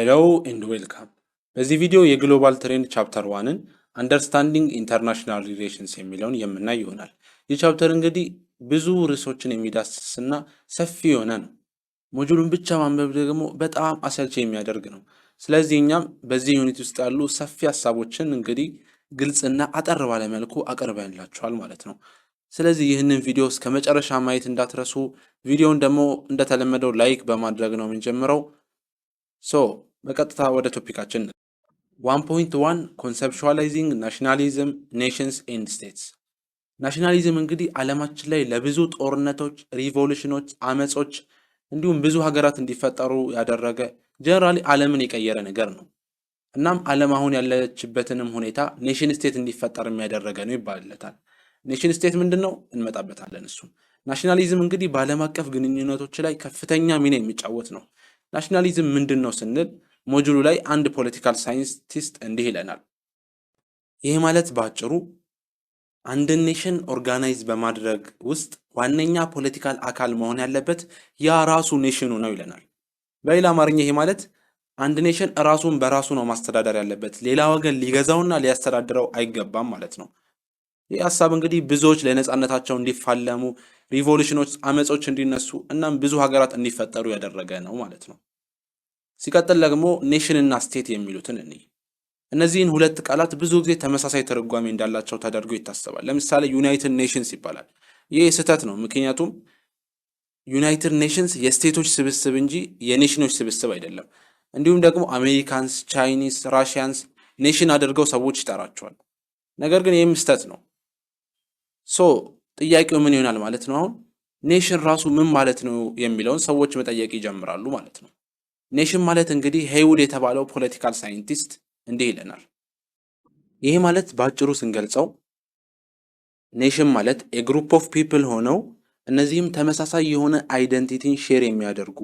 ሄሎ ኤንድ ዌልካም። በዚህ ቪዲዮ የግሎባል ትሬንድ ቻፕተር ዋንን አንደርስታንዲንግ ኢንተርናሽናል ሪሌሽንስ የሚለውን የምናይ ይሆናል። ይህ ቻፕተር እንግዲህ ብዙ ርዕሶችን የሚዳስስና ሰፊ የሆነ ነው። ሞጁሉን ብቻ ማንበብ ደግሞ በጣም አሰልቺ የሚያደርግ ነው። ስለዚህ እኛም በዚህ ዩኒት ውስጥ ያሉ ሰፊ ሀሳቦችን እንግዲህ ግልጽና አጠር ባለ መልኩ አቀርበንላችኋል ማለት ነው። ስለዚህ ይህንን ቪዲዮ እስከ መጨረሻ ማየት እንዳትረሱ። ቪዲዮውን ደግሞ እንደተለመደው ላይክ በማድረግ ነው የምንጀምረው። በቀጥታ ወደ ቶፒካችን 1.1 ኮንሰፕቹዋላይዚንግ ናሽናሊዝም ኔሽንስ ኤንድ ስቴትስ። ናሽናሊዝም እንግዲህ ዓለማችን ላይ ለብዙ ጦርነቶች፣ ሪቮሉሽኖች፣ አመጾች እንዲሁም ብዙ ሀገራት እንዲፈጠሩ ያደረገ ጀነራሊ ዓለምን የቀየረ ነገር ነው። እናም ዓለም አሁን ያለችበትንም ሁኔታ ኔሽን ስቴት እንዲፈጠር የሚያደረገ ነው ይባልለታል። ኔሽን ስቴት ምንድን ነው? እንመጣበታለን። እሱ ናሽናሊዝም እንግዲህ በዓለም አቀፍ ግንኙነቶች ላይ ከፍተኛ ሚና የሚጫወት ነው። ናሽናሊዝም ምንድን ነው ስንል ሞጁሉ ላይ አንድ ፖለቲካል ሳይንቲስት እንዲህ ይለናል። ይህ ማለት በአጭሩ አንድን ኔሽን ኦርጋናይዝ በማድረግ ውስጥ ዋነኛ ፖለቲካል አካል መሆን ያለበት ያ ራሱ ኔሽኑ ነው ይለናል። በሌላ አማርኛ ይሄ ማለት አንድ ኔሽን ራሱን በራሱ ነው ማስተዳደር ያለበት፣ ሌላ ወገን ሊገዛውና ሊያስተዳድረው አይገባም ማለት ነው። ይህ ሀሳብ እንግዲህ ብዙዎች ለነጻነታቸው እንዲፋለሙ፣ ሪቮሉሽኖች፣ አመጾች እንዲነሱ እናም ብዙ ሀገራት እንዲፈጠሩ ያደረገ ነው ማለት ነው። ሲቀጥል ደግሞ ኔሽን እና ስቴት የሚሉትን እንይ። እነዚህን ሁለት ቃላት ብዙ ጊዜ ተመሳሳይ ትርጓሜ እንዳላቸው ተደርጎ ይታሰባል። ለምሳሌ ዩናይትድ ኔሽንስ ይባላል። ይህ ስህተት ነው። ምክንያቱም ዩናይትድ ኔሽንስ የስቴቶች ስብስብ እንጂ የኔሽኖች ስብስብ አይደለም። እንዲሁም ደግሞ አሜሪካንስ፣ ቻይኒስ፣ ራሽያንስ ኔሽን አድርገው ሰዎች ይጠራቸዋል። ነገር ግን ይህም ስህተት ነው። ጥያቄው ምን ይሆናል ማለት ነው? አሁን ኔሽን ራሱ ምን ማለት ነው የሚለውን ሰዎች መጠየቅ ይጀምራሉ ማለት ነው። ኔሽን ማለት እንግዲህ ሄይውድ የተባለው ፖለቲካል ሳይንቲስት እንዲህ ይለናል። ይሄ ማለት በአጭሩ ስንገልጸው ኔሽን ማለት ግሩፕ ኦፍ ፒፕል ሆነው እነዚህም ተመሳሳይ የሆነ አይደንቲቲን ሼር የሚያደርጉ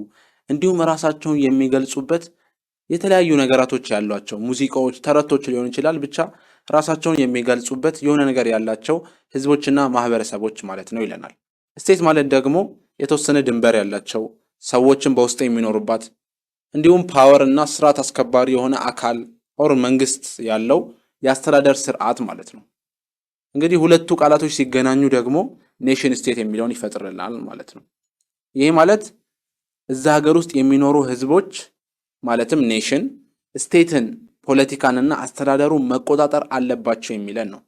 እንዲሁም ራሳቸውን የሚገልጹበት የተለያዩ ነገራቶች ያሏቸው ሙዚቃዎች፣ ተረቶች ሊሆን ይችላል፣ ብቻ ራሳቸውን የሚገልጹበት የሆነ ነገር ያላቸው ህዝቦችና ማህበረሰቦች ማለት ነው ይለናል። ስቴት ማለት ደግሞ የተወሰነ ድንበር ያላቸው ሰዎችን በውስጡ የሚኖሩባት እንዲሁም ፓወር እና ስርዓት አስከባሪ የሆነ አካል ኦር መንግስት ያለው የአስተዳደር ስርዓት ማለት ነው። እንግዲህ ሁለቱ ቃላቶች ሲገናኙ ደግሞ ኔሽን ስቴት የሚለውን ይፈጥርልናል ማለት ነው። ይሄ ማለት እዛ ሀገር ውስጥ የሚኖሩ ህዝቦች ማለትም ኔሽን ስቴትን፣ ፖለቲካንና አስተዳደሩን መቆጣጠር አለባቸው የሚለን ነው።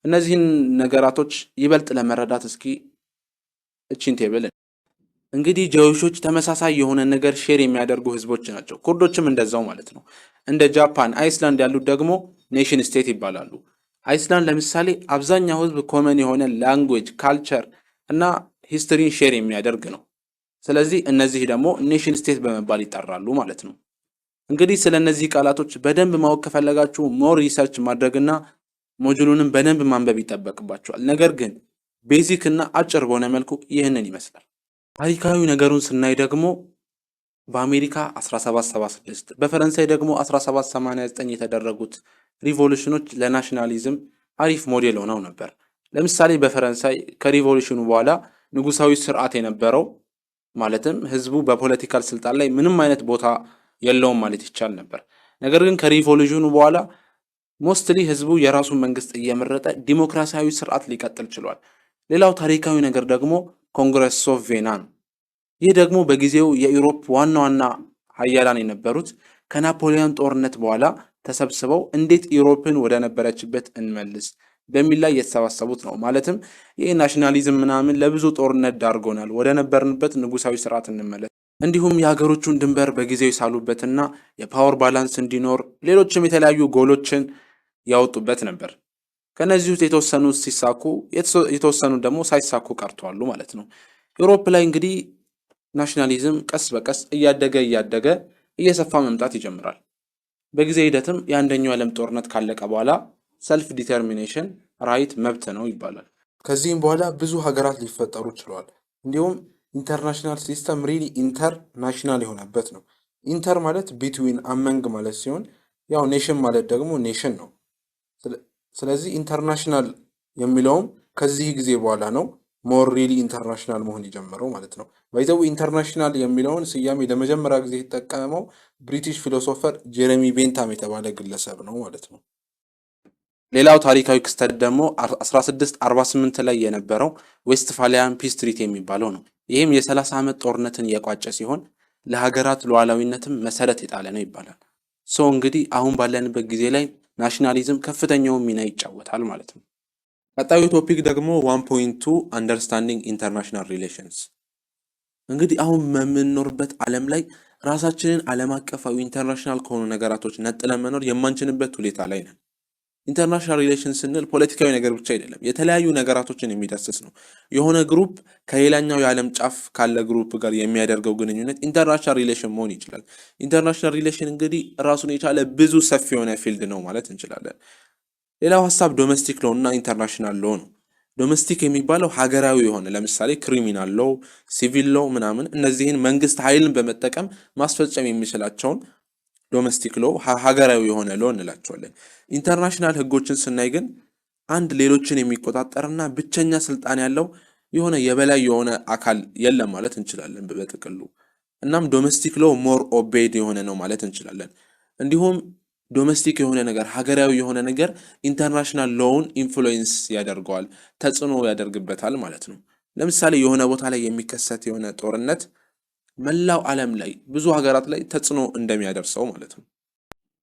እነዚህን ነገራቶች ይበልጥ ለመረዳት እስኪ እቺን ቴብል እንግዲህ ጀዊሾች ተመሳሳይ የሆነ ነገር ሼር የሚያደርጉ ህዝቦች ናቸው። ኩርዶችም እንደዛው ማለት ነው። እንደ ጃፓን፣ አይስላንድ ያሉት ደግሞ ኔሽን ስቴት ይባላሉ። አይስላንድ ለምሳሌ አብዛኛው ህዝብ ኮመን የሆነ ላንጉዌጅ፣ ካልቸር እና ሂስትሪን ሼር የሚያደርግ ነው። ስለዚህ እነዚህ ደግሞ ኔሽን ስቴት በመባል ይጠራሉ ማለት ነው። እንግዲህ ስለ እነዚህ ቃላቶች በደንብ ማወቅ ከፈለጋችሁ ሞር ሪሰርች ማድረግና ሞጁሉንም በደንብ ማንበብ ይጠበቅባቸዋል። ነገር ግን ቤዚክ እና አጭር በሆነ መልኩ ይህንን ይመስላል። ታሪካዊ ነገሩን ስናይ ደግሞ በአሜሪካ 1776 በፈረንሳይ ደግሞ 1789 የተደረጉት ሪቮሉሽኖች ለናሽናሊዝም አሪፍ ሞዴል ሆነው ነበር። ለምሳሌ በፈረንሳይ ከሪቮሉሽኑ በኋላ ንጉሳዊ ስርዓት የነበረው ማለትም ህዝቡ በፖለቲካል ስልጣን ላይ ምንም አይነት ቦታ የለውም ማለት ይቻል ነበር። ነገር ግን ከሪቮሉሽኑ በኋላ ሞስትሊ ህዝቡ የራሱን መንግስት እየመረጠ ዲሞክራሲያዊ ስርዓት ሊቀጥል ችሏል። ሌላው ታሪካዊ ነገር ደግሞ ኮንግረስ ኦፍ ቬና ነው። ይህ ደግሞ በጊዜው የዩሮፕ ዋና ዋና ሀያላን የነበሩት ከናፖሊዮን ጦርነት በኋላ ተሰብስበው እንዴት ዩሮፕን ወደ ነበረችበት እንመልስ በሚል ላይ የተሰባሰቡት ነው። ማለትም ይህ ናሽናሊዝም ምናምን ለብዙ ጦርነት ዳርጎናል፣ ወደ ነበርንበት ንጉሳዊ ስርዓት እንመለስ፣ እንዲሁም የሀገሮቹን ድንበር በጊዜው ይሳሉበትና የፓወር ባላንስ እንዲኖር ሌሎችም የተለያዩ ጎሎችን ያወጡበት ነበር። ከነዚህ ውስጥ የተወሰኑት ሲሳኩ፣ የተወሰኑት ደግሞ ሳይሳኩ ቀርተዋል ማለት ነው። ዩሮፕ ላይ እንግዲህ ናሽናሊዝም ቀስ በቀስ እያደገ እየሰፋ መምጣት ይጀምራል። በጊዜ ሂደትም የአንደኛው ዓለም ጦርነት ካለቀ በኋላ ሰልፍ ዲተርሚኔሽን ራይት መብት ነው ይባላል። ከዚህም በኋላ ብዙ ሀገራት ሊፈጠሩ ችለዋል። እንዲሁም ኢንተርናሽናል ሲስተም ሪሊ ኢንተርናሽናል የሆነበት ነው። ኢንተር ማለት ቢትዊን አመንግ ማለት ሲሆን ያው ኔሽን ማለት ደግሞ ኔሽን ነው። ስለዚህ ኢንተርናሽናል የሚለውም ከዚህ ጊዜ በኋላ ነው ሞር ሪሊ ኢንተርናሽናል መሆን የጀመረው ማለት ነው። ባይዘው ኢንተርናሽናል የሚለውን ስያሜ ለመጀመሪያ ጊዜ የተጠቀመው ብሪቲሽ ፊሎሶፈር ጄሬሚ ቤንታም የተባለ ግለሰብ ነው ማለት ነው። ሌላው ታሪካዊ ክስተት ደግሞ 1648 ላይ የነበረው ዌስትፋሊያን ፒስ ትሪቲ የሚባለው ነው። ይህም የ30 ዓመት ጦርነትን የቋጨ ሲሆን ለሀገራት ሉዓላዊነትም መሰረት የጣለ ነው ይባላል። እንግዲህ አሁን ባለንበት ጊዜ ላይ ናሽናሊዝም ከፍተኛውን ሚና ይጫወታል ማለት ነው። ቀጣዩ ቶፒክ ደግሞ 1.2 አንደርስታንዲንግ ኢንተርናሽናል ሪሌሽንስ። እንግዲህ አሁን በምንኖርበት ዓለም ላይ ራሳችንን ዓለም አቀፋዊ ኢንተርናሽናል ከሆኑ ነገራቶች ነጥለን መኖር የማንችልበት ሁኔታ ላይ ነን። ኢንተርናሽናል ሪሌሽን ስንል ፖለቲካዊ ነገር ብቻ አይደለም፣ የተለያዩ ነገራቶችን የሚዳስስ ነው። የሆነ ግሩፕ ከሌላኛው የዓለም ጫፍ ካለ ግሩፕ ጋር የሚያደርገው ግንኙነት ኢንተርናሽናል ሪሌሽን መሆን ይችላል። ኢንተርናሽናል ሪሌሽን እንግዲህ ራሱን የቻለ ብዙ ሰፊ የሆነ ፊልድ ነው ማለት እንችላለን። ሌላው ሀሳብ ዶሜስቲክ ሎ እና ኢንተርናሽናል ሎ ነው። ዶሜስቲክ የሚባለው ሀገራዊ የሆነ ለምሳሌ ክሪሚናል ሎ፣ ሲቪል ሎ ምናምን፣ እነዚህን መንግስት ኃይልን በመጠቀም ማስፈጸም የሚችላቸውን ዶሜስቲክ ሎ ሀገራዊ የሆነ ሎ እንላቸዋለን። ኢንተርናሽናል ህጎችን ስናይ ግን አንድ ሌሎችን የሚቆጣጠርና ብቸኛ ስልጣን ያለው የሆነ የበላይ የሆነ አካል የለም ማለት እንችላለን በጥቅሉ። እናም ዶሜስቲክ ሎ ሞር ኦቤይድ የሆነ ነው ማለት እንችላለን። እንዲሁም ዶሜስቲክ የሆነ ነገር ሀገራዊ የሆነ ነገር ኢንተርናሽናል ሎውን ኢንፍሉዌንስ ያደርገዋል፣ ተጽዕኖ ያደርግበታል ማለት ነው። ለምሳሌ የሆነ ቦታ ላይ የሚከሰት የሆነ ጦርነት መላው ዓለም ላይ ብዙ ሀገራት ላይ ተጽዕኖ እንደሚያደርሰው ማለት ነው።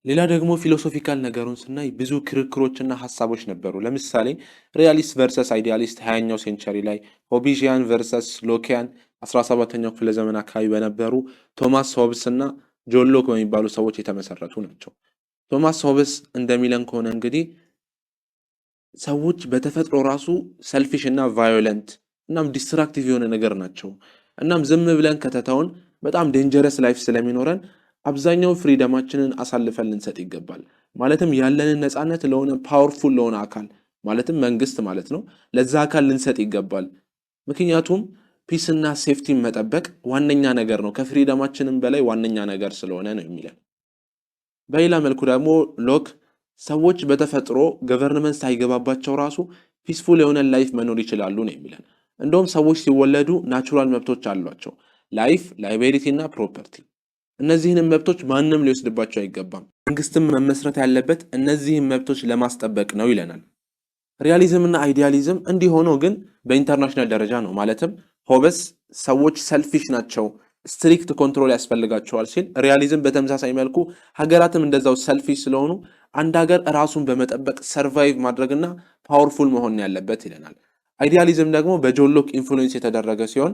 ሌላ ደግሞ ፊሎሶፊካል ነገሩን ስናይ ብዙ ክርክሮችና ሀሳቦች ነበሩ። ለምሳሌ ሪያሊስት ቨርሰስ አይዲያሊስት 20ኛው ሴንቸሪ ላይ፣ ሆቢዥያን ቨርሰስ ሎኪያን 17ኛው ክፍለ ዘመን አካባቢ በነበሩ ቶማስ ሆብስ እና ጆን ሎክ በሚባሉ ሰዎች የተመሰረቱ ናቸው። ቶማስ ሆብስ እንደሚለን ከሆነ እንግዲህ ሰዎች በተፈጥሮ ራሱ ሰልፊሽ እና ቫዮለንት እናም ዲስትራክቲቭ የሆነ ነገር ናቸው። እናም ዝም ብለን ከተተውን በጣም ዴንጀረስ ላይፍ ስለሚኖረን አብዛኛው ፍሪደማችንን አሳልፈን ልንሰጥ ይገባል። ማለትም ያለንን ነፃነት ለሆነ ፓወርፉል ለሆነ አካል ማለትም መንግስት ማለት ነው፣ ለዛ አካል ልንሰጥ ይገባል። ምክንያቱም ፒስና ሴፍቲን መጠበቅ ዋነኛ ነገር ነው፣ ከፍሪደማችንም በላይ ዋነኛ ነገር ስለሆነ ነው የሚለን። በሌላ መልኩ ደግሞ ሎክ ሰዎች በተፈጥሮ ገቨርንመንት ሳይገባባቸው ራሱ ፒስፉል የሆነ ላይፍ መኖር ይችላሉ ነው የሚለን። እንደውም ሰዎች ሲወለዱ ናቹራል መብቶች አሏቸው፣ ላይፍ፣ ላይቤሪቲ እና ፕሮፐርቲ። እነዚህንም መብቶች ማንም ሊወስድባቸው አይገባም። መንግስትም መመስረት ያለበት እነዚህን መብቶች ለማስጠበቅ ነው ይለናል። ሪያሊዝም እና አይዲያሊዝም እንዲህ ሆኖ ግን በኢንተርናሽናል ደረጃ ነው። ማለትም ሆበስ ሰዎች ሰልፊሽ ናቸው፣ ስትሪክት ኮንትሮል ያስፈልጋቸዋል ሲል፣ ሪያሊዝም በተመሳሳይ መልኩ ሀገራትም እንደዛው ሰልፊሽ ስለሆኑ አንድ ሀገር ራሱን በመጠበቅ ሰርቫይቭ ማድረግና ፓወርፉል መሆን ያለበት ይለናል። አይዲያሊዝም ደግሞ በጆን ሎክ ኢንፍሉዌንስ የተደረገ ሲሆን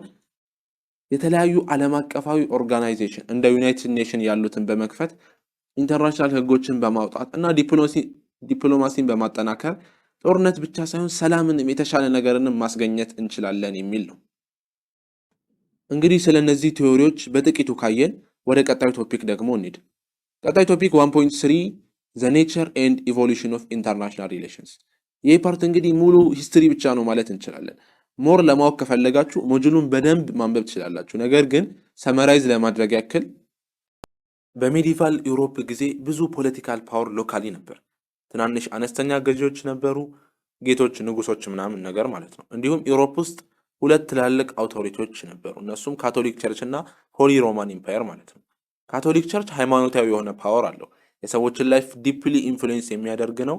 የተለያዩ ዓለም አቀፋዊ ኦርጋናይዜሽን እንደ ዩናይትድ ኔሽን ያሉትን በመክፈት ኢንተርናሽናል ህጎችን በማውጣት እና ዲፕሎማሲን በማጠናከር ጦርነት ብቻ ሳይሆን ሰላምንም የተሻለ ነገርንም ማስገኘት እንችላለን የሚል ነው። እንግዲህ ስለ እነዚህ ቲዎሪዎች በጥቂቱ ካየን ወደ ቀጣዩ ቶፒክ ደግሞ እንሂድ። ቀጣዩ ቶፒክ 1.3 ዘ ኔቸር ኤንድ ኢቮሉሽን ኦፍ ኢንተርናሽናል ሪሌሽንስ። ይህ ፓርት እንግዲህ ሙሉ ሂስትሪ ብቻ ነው ማለት እንችላለን። ሞር ለማወቅ ከፈለጋችሁ ሞጁሉን በደንብ ማንበብ ትችላላችሁ። ነገር ግን ሰመራይዝ ለማድረግ ያክል በሜዲቫል ዩሮፕ ጊዜ ብዙ ፖለቲካል ፓወር ሎካሊ ነበር። ትናንሽ አነስተኛ ገዢዎች ነበሩ፣ ጌቶች፣ ንጉሶች ምናምን ነገር ማለት ነው። እንዲሁም ዩሮፕ ውስጥ ሁለት ትላልቅ አውቶሪቲዎች ነበሩ። እነሱም ካቶሊክ ቸርች እና ሆሊ ሮማን ኢምፓየር ማለት ነው። ካቶሊክ ቸርች ሃይማኖታዊ የሆነ ፓወር አለው፣ የሰዎችን ላይፍ ዲፕሊ ኢንፍሉዌንስ የሚያደርግ ነው።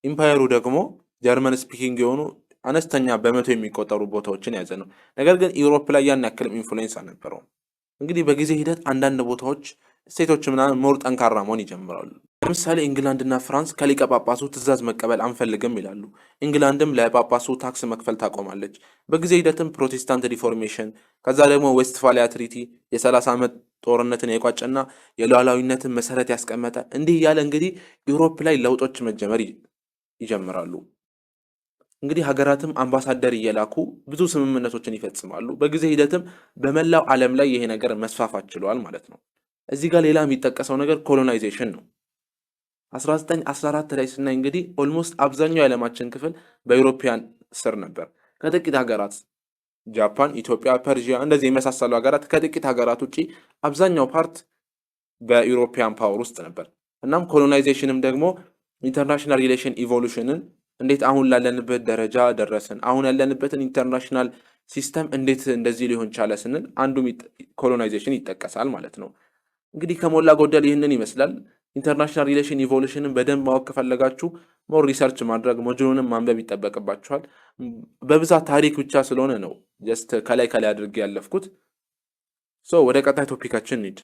ኢምፓየሩ ደግሞ ጀርመን ስፒኪንግ የሆኑ አነስተኛ በመቶ የሚቆጠሩ ቦታዎችን ያዘ ነው። ነገር ግን ዩሮፕ ላይ ያን ያክልም ኢንፍሉዌንስ አልነበረውም። እንግዲህ በጊዜ ሂደት አንዳንድ ቦታዎች ስቴቶች ምናምን ሞር ጠንካራ መሆን ይጀምራሉ። ለምሳሌ ኢንግላንድ እና ፍራንስ ከሊቀ ጳጳሱ ትእዛዝ መቀበል አንፈልግም ይላሉ። ኢንግላንድም ለጳጳሱ ታክስ መክፈል ታቆማለች። በጊዜ ሂደትም ፕሮቴስታንት ሪፎርሜሽን፣ ከዛ ደግሞ ዌስትፋሊያ ትሪቲ የ30 ዓመት ጦርነትን የቋጨና የሉዓላዊነትን መሰረት ያስቀመጠ፣ እንዲህ እያለ እንግዲህ ዩሮፕ ላይ ለውጦች መጀመር ይጀምራሉ። እንግዲህ ሀገራትም አምባሳደር እየላኩ ብዙ ስምምነቶችን ይፈጽማሉ። በጊዜ ሂደትም በመላው ዓለም ላይ ይሄ ነገር መስፋፋት ችሏል ማለት ነው። እዚህ ጋር ሌላ የሚጠቀሰው ነገር ኮሎናይዜሽን ነው። 1914 ላይ ስናይ እንግዲህ ኦልሞስት አብዛኛው የዓለማችን ክፍል በዩሮፒያን ስር ነበር። ከጥቂት ሀገራት ጃፓን፣ ኢትዮጵያ፣ ፐርዢያ እንደዚህ የመሳሰሉ ሀገራት ከጥቂት ሀገራት ውጪ አብዛኛው ፓርት በዩሮፒያን ፓወር ውስጥ ነበር። እናም ኮሎናይዜሽንም ደግሞ ኢንተርናሽናል ሪሌሽን ኢቮሉሽንን እንዴት አሁን ላለንበት ደረጃ ደረስን? አሁን ያለንበትን ኢንተርናሽናል ሲስተም እንዴት እንደዚህ ሊሆን ቻለ ስንል አንዱ ኮሎናይዜሽን ይጠቀሳል ማለት ነው። እንግዲህ ከሞላ ጎደል ይህንን ይመስላል። ኢንተርናሽናል ሪሌሽን ኢቮሉሽንን በደንብ ማወቅ ከፈለጋችሁ ሞር ሪሰርች ማድረግ ሞጁሉንም ማንበብ ይጠበቅባችኋል። በብዛት ታሪክ ብቻ ስለሆነ ነው ጀስት ከላይ አድርጌ ያለፍኩት። ወደ ቀጣይ ቶፒካችን እንሂድ።